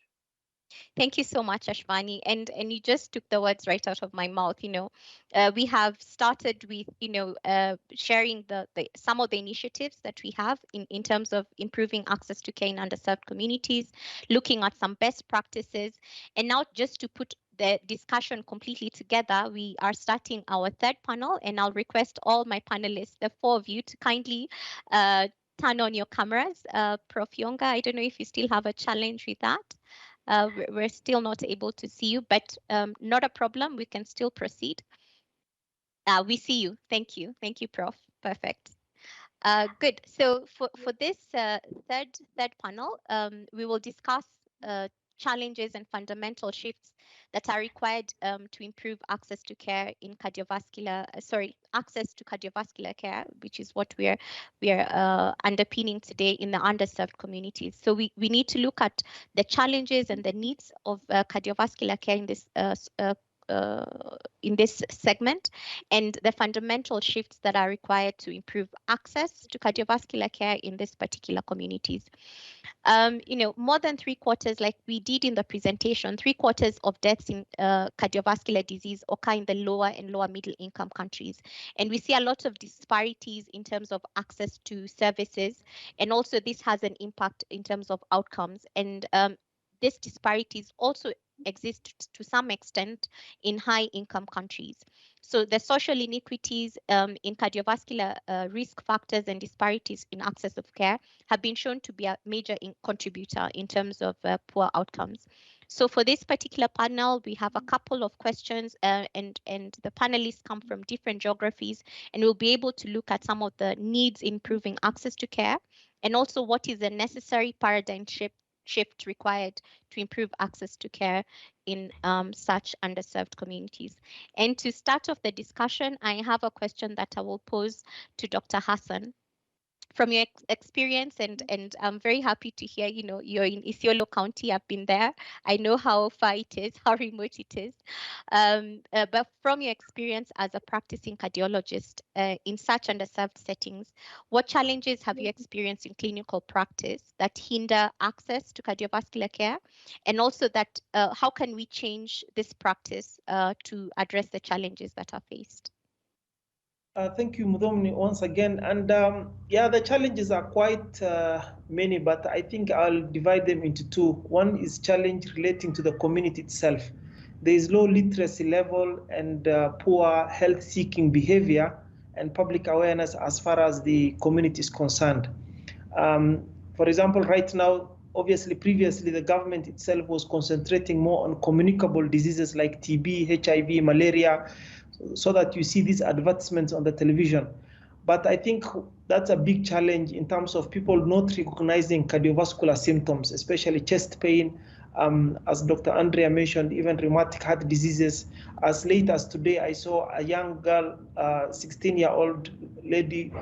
Thank you so much, Ashwani. And you just took the words right out of my mouth. We have started with, sharing some of the initiatives that we have in terms of improving access to care in underserved communities, looking at some best practices. And now just to put the discussion completely together, we are starting our third panel, and I'll request all my panelists, the four of you, to kindly turn on your cameras. Prof. Yonga, I don't know if you still have a challenge with that. We're still not able to see you, but not a problem. We can still proceed. We see you. Thank you. Thank you, Prof. Perfect. Good. So for this third panel, we will discuss challenges and fundamental shifts that are required to improve access to care in access to cardiovascular care, which is what we are underpinning today in the underserved communities. So we need to look at the challenges and the needs of cardiovascular care in this segment, and the fundamental shifts that are required to improve access to cardiovascular care in these particular communities. More than 3/4, like we did in the presentation, 3/4 of deaths in cardiovascular disease occur in the lower and lower middle income countries. And we see a lot of disparities in terms of access to services. And also this has an impact in terms of outcomes. And these disparities also exist to some extent in high income countries. So the social inequities in cardiovascular risk factors and disparities in access of care have been shown to be a major contributor in terms of poor outcomes. So for this particular panel, we have a couple of questions and the panelists come from different geographies, and we'll be able to look at some of the needs improving access to care, and also what is the necessary paradigm shift required to improve access to care in such underserved communities. And to start off the discussion, I have a question that I will pose to Dr. Hassan. From your experience, and I'm very happy to hear, you know, you're in Isiolo County. I've been there. I know how far it is, how remote it is. But from your experience as a practicing cardiologist in such underserved settings, what challenges have you experienced in clinical practice that hinder access to cardiovascular care? And also that how can we change this practice to address the challenges that are faced? Thank you, Muthoni, once again. And yeah, the challenges are quite many, but I think I'll divide them into two. One is challenge relating to the community itself. There is low literacy level and poor health-seeking behavior and public awareness as far as the community is concerned. For example, right now, obviously, previously, the government itself was concentrating more on communicable diseases like TB, HIV, malaria, so that you see these advertisements on the television. But I think that's a big challenge in terms of people not recognizing cardiovascular symptoms, especially chest pain, as Dr. Andrea mentioned, even rheumatic heart diseases. As late as today, I saw a young girl, 16-year-old lady,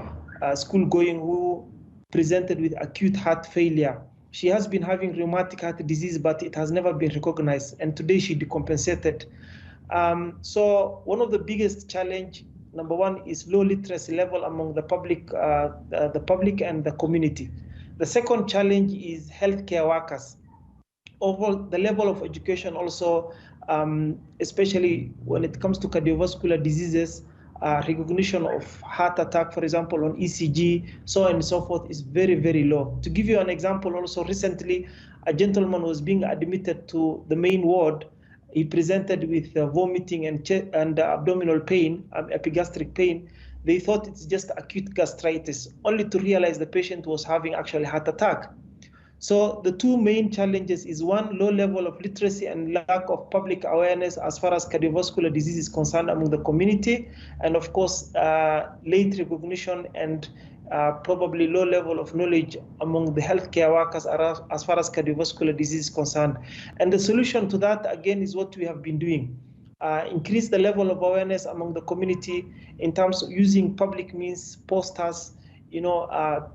school-going, who presented with acute heart failure. She has been having rheumatic heart disease, but it has never been recognized. And today she decompensated. So one of the biggest challenge, number one, is low literacy level among the public and the community. The second challenge is healthcare workers. Overall, the level of education also, especially when it comes to cardiovascular diseases, recognition of heart attack, for example, on ECG, so on and so forth, is very, very low. To give you an example, also recently, a gentleman was being admitted to the main ward. He presented with vomiting and abdominal pain, epigastric pain. They thought it's just acute gastritis, only to realize the patient was having actually heart attack. So the two main challenges is one, low level of literacy and lack of public awareness as far as cardiovascular disease is concerned among the community, and of course, late recognition and probably low level of knowledge among the healthcare workers as far as cardiovascular disease is concerned. And the solution to that, again, is what we have been doing. Increase the level of awareness among the community in terms of using public means, posters,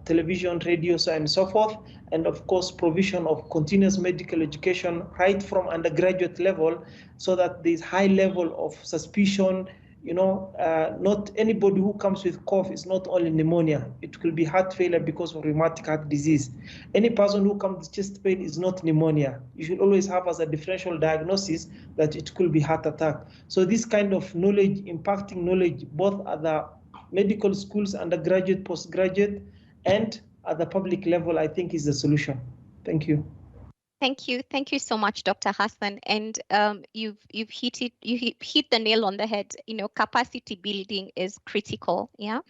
television, radio, so and so forth, and of course provision of continuous medical education right from undergraduate level, so that there's high level of suspicion. Not anybody who comes with cough is not only pneumonia. It could be heart failure because of rheumatic heart disease. Any person who comes with chest pain is not pneumonia. You should always have as a differential diagnosis that it could be heart attack. So this kind of knowledge, impacting knowledge, both at the medical schools, undergraduate, postgraduate, and at the public level, I think is the solution. Thank you. Thank you so much, Dr. Hassan. And you've hit the nail on the head. Capacity building is critical, yeah,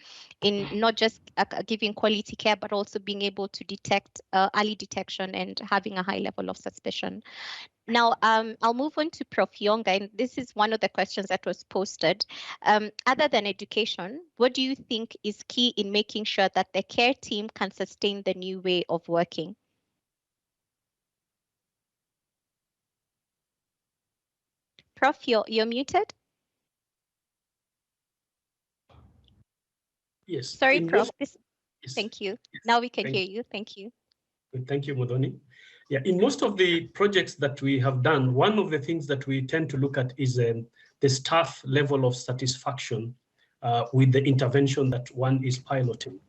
in not just giving quality care, but also being able to detect early detection and having a high level of suspicion. Now, I'll move on to Prof. Yonga, and this is one of the questions that was posted. Other than education, what do you think is key in making sure that the care team can sustain the new way of working? Prof, you're muted. Yes. Sorry, Prof. Yes. Thank you. Yes. Now we can hear you. Thank you. Thank you, Muthoni. Yeah, in most of the projects that we have done, one of the things that we tend to look at is the staff level of satisfaction with the intervention that one is piloting.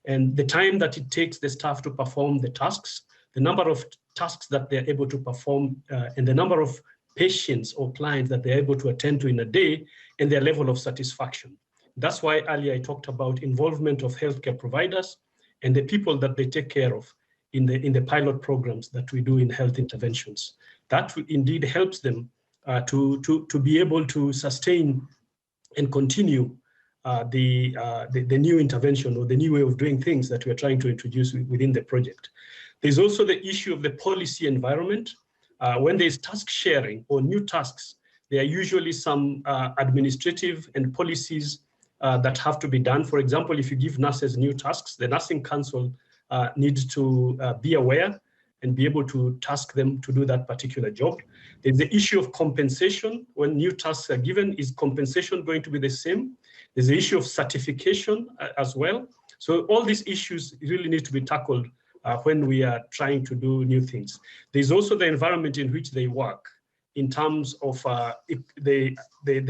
And the time that it takes the staff to perform the tasks, the number of tasks that they're able to perform, and the number of patients or clients that they're able to attend to in a day, and their level of satisfaction. That's why earlier I talked about involvement of healthcare providers and the people that they take care of in the pilot programs that we do in health interventions. That indeed helps them to be able to sustain and continue the new intervention or the new way of doing things that we're trying to introduce within the project. There's also the issue of the policy environment. when there's task sharing or new tasks, there are usually some administrative and policies that have to be done. For example, if you give nurses new tasks, the Nursing Council needs to be aware and be able to task them to do that particular job. There's the issue of compensation. When new tasks are given, is compensation going to be the same? There's the issue of certification as well. So all these issues really need to be tackled when we are trying to do new things. There's also the environment in which they work in terms of the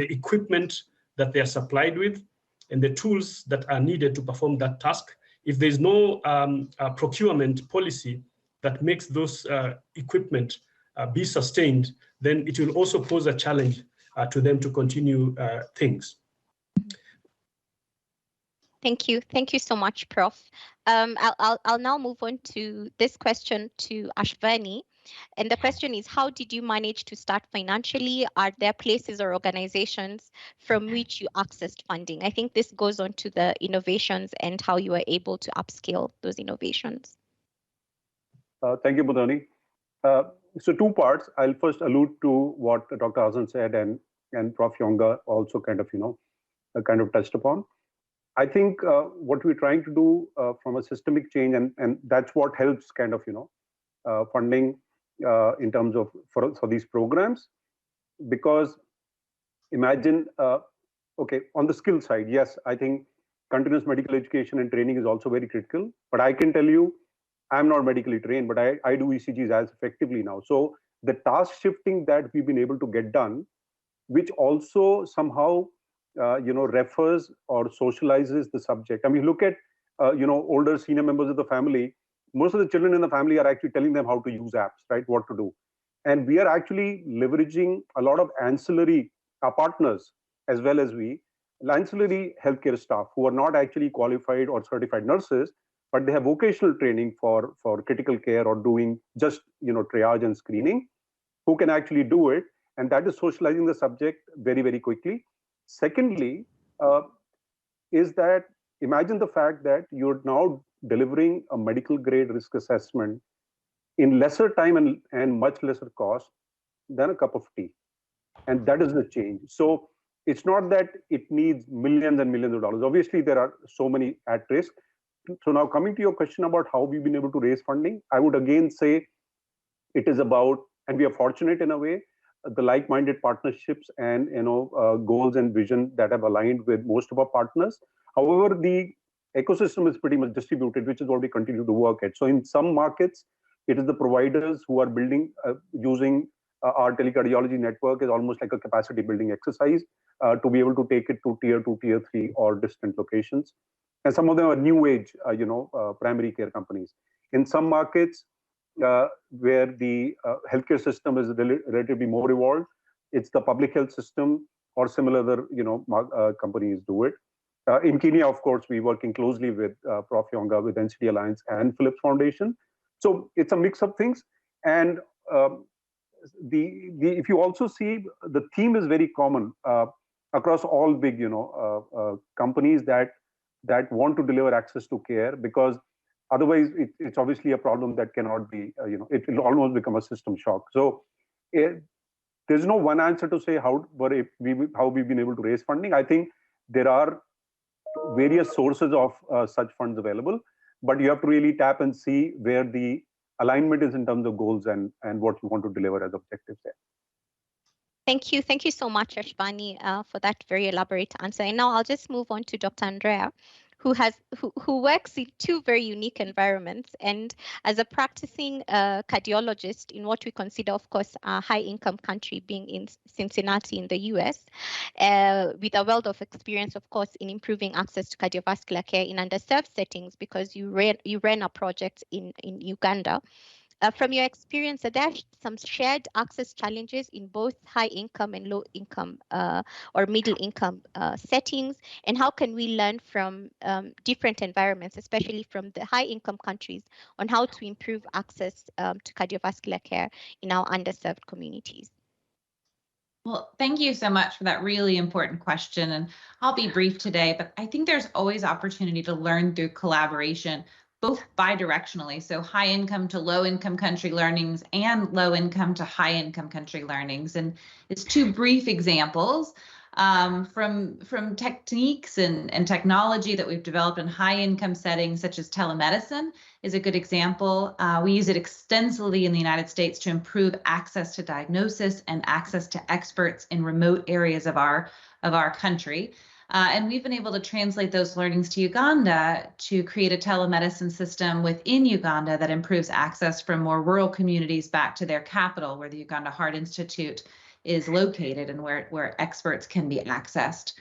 equipment that they are supplied with and the tools that are needed to perform that task. If there's no procurement policy that makes those equipment be sustained, then it will also pose a challenge to them to continue things. Thank you. Thank you so much, Prof. I'll now move on to this question to Ashvani. And the question is, how did you manage to start financially? Are there places or organizations from which you accessed funding? I think this goes on to the innovations and how you were able to upscale those innovations. Thank you, Muthoni. So two parts. I'll first allude to what Dr. Hassan said and Prof. Yonga also kind of touched upon. I think what we're trying to do from a systemic change, and that's what helps kind of, funding in terms of for these programs, because imagine, okay, on the skill side, yes, I think continuous medical education and training is also very critical, but I can tell you, I'm not medically trained, but I do ECGs as effectively now. So the task shifting that we've been able to get done, which also somehow refers or socializes the subject. I mean, look at older senior members of the family. Most of the children in the family are actually telling them how to use apps, right? What to do. And we are actually leveraging a lot of ancillary partners as well as ancillary healthcare staff who are not actually qualified or certified nurses, but they have vocational training for critical care or doing just triage and screening, who can actually do it. And that is socializing the subject very, very quickly. Secondly, is that imagine the fact that you're now delivering a medical grade risk assessment in lesser time and much lesser cost than a cup of tea. And that is the change. So it's not that it needs millions and millions of dollars. Obviously, there are so many at risk. So now coming to your question about how we've been able to raise funding, I would again say it is about, and we are fortunate in a way, the like-minded partnerships and goals and vision that have aligned with most of our partners. However, the ecosystem is pretty much distributed, which is what we continue to work at. So in some markets, it is the providers who are building, using our telecardiology network is almost like a capacity building exercise to be able to take it to tier 2, tier 3 or distant locations. And some of them are new age, primary care companies. In some markets, where the healthcare system is relatively more evolved, it's the public health system or similar other companies do it. In Kenya, of course, we're working closely with Prof. Yonga, with NCD Alliance and Philips Foundation. So it's a mix of things. And if you also see, the theme is very common across all big companies that want to deliver access to care, because otherwise, it's obviously a problem that cannot be, it will almost become a system shock. So there's no one answer to say how we've been able to raise funding. I think there are various sources of such funds available, but you have to really tap and see where the alignment is in terms of goals and what you want to deliver as objectives there. Thank you. Thank you so much, Ashvani, for that very elaborate answer. And now I'll just move on to Dr. Andrea, who works in two very unique environments, and as a practicing cardiologist in what we consider, of course, a high-income country, being in Cincinnati in the US, with a wealth of experience, of course, in improving access to cardiovascular care in underserved settings, because you ran a project in Uganda. From your experience, are there some shared access challenges in both high income and low income or middle income settings? And how can we learn from different environments, especially from the high income countries, on how to improve access to cardiovascular care in our underserved communities? Well, thank you so much for that really important question. And I'll be brief today, but I think there's always opportunity to learn through collaboration, both bidirectionally, so high income to low income country learnings and low income to high income country learnings. And it's two brief examples from techniques and technology that we've developed in high income settings, such as telemedicine is a good example. We use it extensively in the United States to improve access to diagnosis and access to experts in remote areas of our country. And we've been able to translate those learnings to Uganda to create a telemedicine system within Uganda that improves access from more rural communities back to their capital, where the Uganda Heart Institute is located and where experts can be accessed.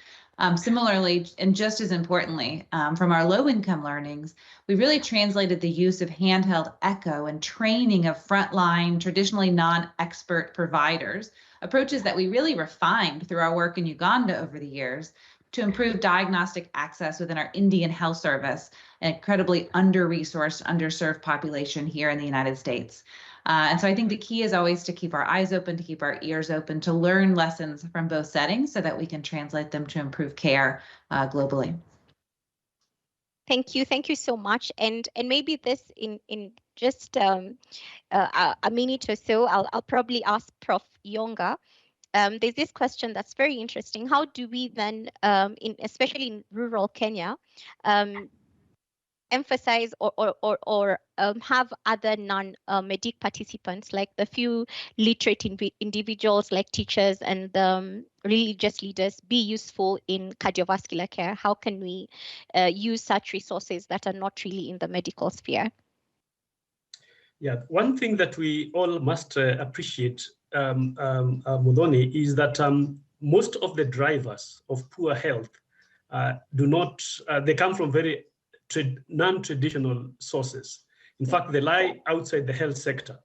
Similarly, and just as importantly, from our low-income learnings, we really translated the use of handheld echo and training of frontline, traditionally non-expert providers, approaches that we really refined through our work in Uganda over the years to improve diagnostic access within our Indian Health Service, an incredibly under-resourced, underserved population here in the United States. And so I think the key is always to keep our eyes open, to keep our ears open, to learn lessons from both settings so that we can translate them to improve care globally. Thank you so much. And maybe this in just a minute or so, I'll probably ask Prof. Yonga. There's this question that's very interesting. How do we then, especially in rural Kenya, emphasize or have other non-medic participants, like the few literate individuals like teachers and religious leaders, be useful in cardiovascular care? How can we use such resources that are not really in the medical sphere? Yeah, one thing that we all must appreciate, Muthoni, is that most of the drivers of poor health they come from very non-traditional sources. In fact, they lie outside the health sector.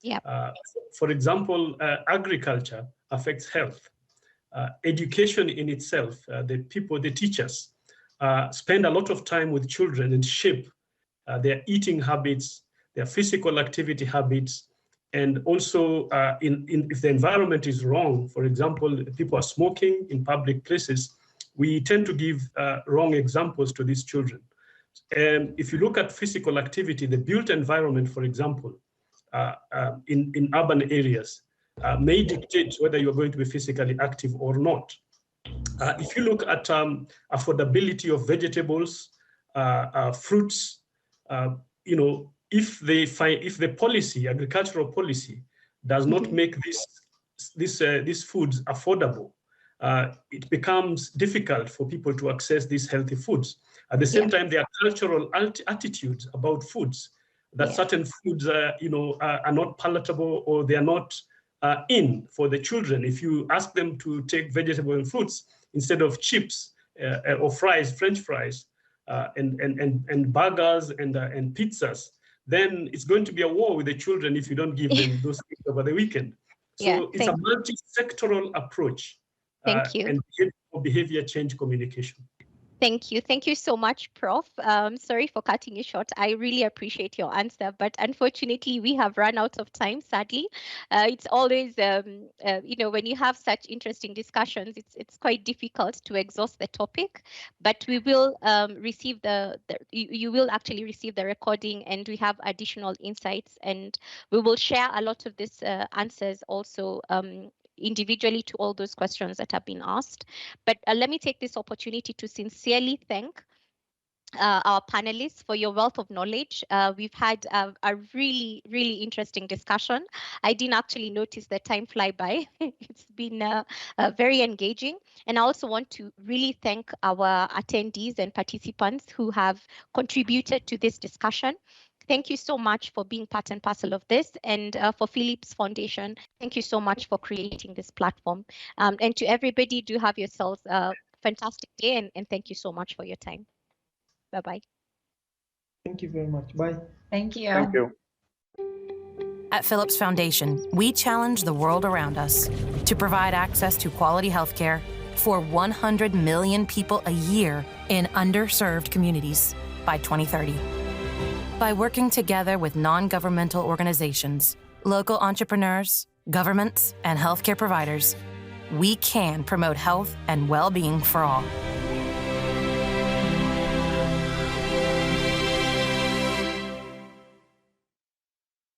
Yeah. For example, agriculture affects health. Education in itself, the teachers, spend a lot of time with children and shape their eating habits, their physical activity habits, and also if the environment is wrong, for example, people are smoking in public places, we tend to give wrong examples to these children. If you look at physical activity, the built environment, for example, in urban areas, may dictate whether you're going to be physically active or not. If you look at affordability of vegetables, fruits, if the policy, agricultural policy, does not make these foods affordable, it becomes difficult for people to access these healthy foods. At the same time, there are cultural attitudes about foods, that certain foods are not palatable, or they are not in for the children. If you ask them to take vegetable and fruits instead of chips or fries, French fries, and burgers and pizzas, then it's going to be a war with the children if you don't give them those things over the weekend. So it's a multi-sectoral approach. Thank you. And behavior change communication. Thank you so much, Prof. Sorry for cutting you short. I really appreciate your answer, but unfortunately, we have run out of time, sadly. It's always, when you have such interesting discussions, it's quite difficult to exhaust the topic, but we will receive you will actually receive the recording, and we have additional insights, and we will share a lot of these answers also individually to all those questions that have been asked. But let me take this opportunity to sincerely thank our panelists for your wealth of knowledge. We've had a really, really interesting discussion. I didn't actually notice the time fly by. It's been very engaging. And I also want to really thank our attendees and participants who have contributed to this discussion. Thank you so much for being part and parcel of this, and for Philips Foundation, thank you so much for creating this platform. And to everybody, do have yourselves a fantastic day, and thank you so much for your time. Bye-bye. Thank you very much. Bye. Thank you. Thank you. At Philips Foundation, we challenge the world around us to provide access to quality healthcare for 100 million people a year in underserved communities by 2030. By working together with non-governmental organizations, local entrepreneurs, governments, and healthcare providers, we can promote health and well-being for all.